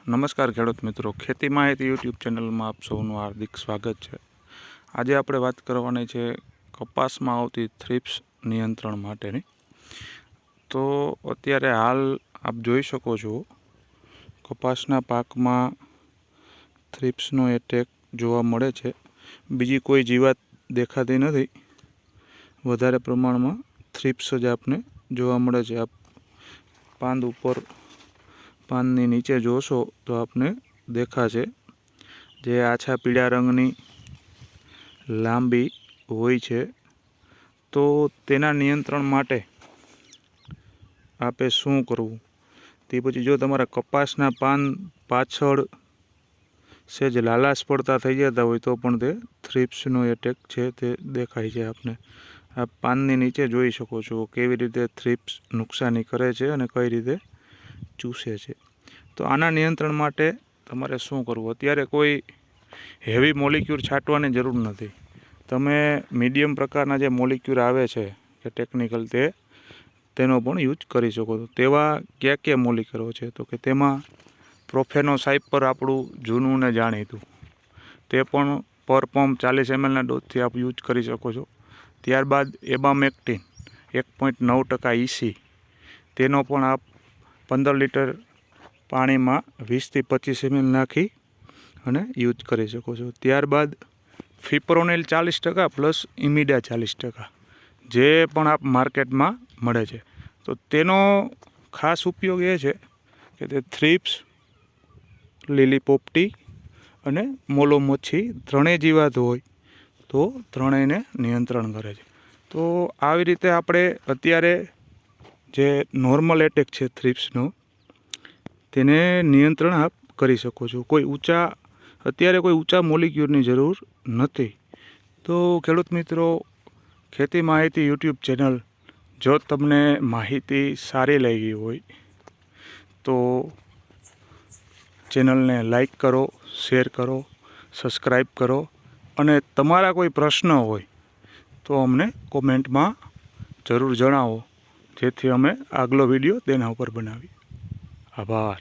નમસ્કાર ખેડૂત મિત્રો, ખેતી માહિતી યુટ્યુબ ચેનલમાં આપ સૌનું હાર્દિક સ્વાગત છે। આજે આપણે વાત કરવાની છે કપાસમાં આવતી થ્રિપ્સ નિયંત્રણ માટેની। તો અત્યારે હાલ આપ જોઈ શકો છો કપાસના પાકમાં થ્રિપ્સનો એટેક જોવા મળે છે। બીજી કોઈ જીવાત દેખાતી નથી, વધારે પ્રમાણમાં થ્રિપ્સ જ આપને જોવા મળે છે। આપ પાંદ ઉપર પાનની નીચે જોશો તો આપને દેખાશે જે આછા પીળા રંગની લાંબી હોય છે। તો તેના નિયંત્રણ માટે આપે શું કરવું તે પછી જો તમારા કપાસના પાન પાછળ સેજ લાલાશ પડતા થઈ જતા હોય તો પણ તે થ્રિપ્સનો એટેક છે તે દેખાય છે આપને। આપ પાનની નીચે જોઈ શકો છો કેવી રીતે થ્રિપ્સ નુકસાની કરે છે અને કઈ રીતે ચૂસે છે। તો આના નિયંત્રણ માટે તમારે શું કરવું? અત્યારે કોઈ હેવી મોલિક્યુલ છાંટવાની જરૂર નથી। તમે મીડિયમ પ્રકારના જે મોલિક્યુલ આવે છે કે ટેકનિકલ તેનો પણ યુઝ કરી શકો છો। તેવા કયા મોલિક્યુલો છે? તો કે તેમાં પ્રોફેનોસાઇપર આપણું જૂનું ને જાણીતું, તે પણ પર પંપ 40 mlના ડોઝથી આપ યુઝ કરી શકો છો। ત્યારબાદ એબામેક્ટિન 1.9% EC, તેનો પણ આપ 15 લીટર પાણીમાં 20 થી 25 ml નાખી અને યુઝ કરી શકો છો। ત્યારબાદ ફિપ્રોનિલ 40% પ્લસ ઇમિડા 40%, જે પણ આપ માર્કેટમાં મળે છે। તો તેનો ખાસ ઉપયોગ એ છે કે તે થ્રિપ્સ, લીલી પોપટી અને મોલો મચ્છી ત્રણેય જીવાત હોય તો ત્રણેયને નિયંત્રણ કરે છે। તો આવી રીતે આપણે અત્યારે જે નોર્મલ એટેક છે થ્રિપ્સનો, તેને નિયંત્રણ આપ કરી શકો છો। અત્યારે કોઈ ઊંચા મોલિક્યુલની જરૂર નથી। તો ખેડૂત મિત્રો, ખેતી માહિતી યુટ્યુબ ચેનલ જો તમને માહિતી સારી લાગી હોય તો ચેનલને લાઈક કરો, શેર કરો, સબસ્ક્રાઈબ કરો અને તમારા કોઈ પ્રશ્ન હોય તો અમને કોમેન્ટમાં જરૂર જણાવો, જેથી અમે આગલો વિડીયો તેના ઉપર બનાવીએ। આભાર।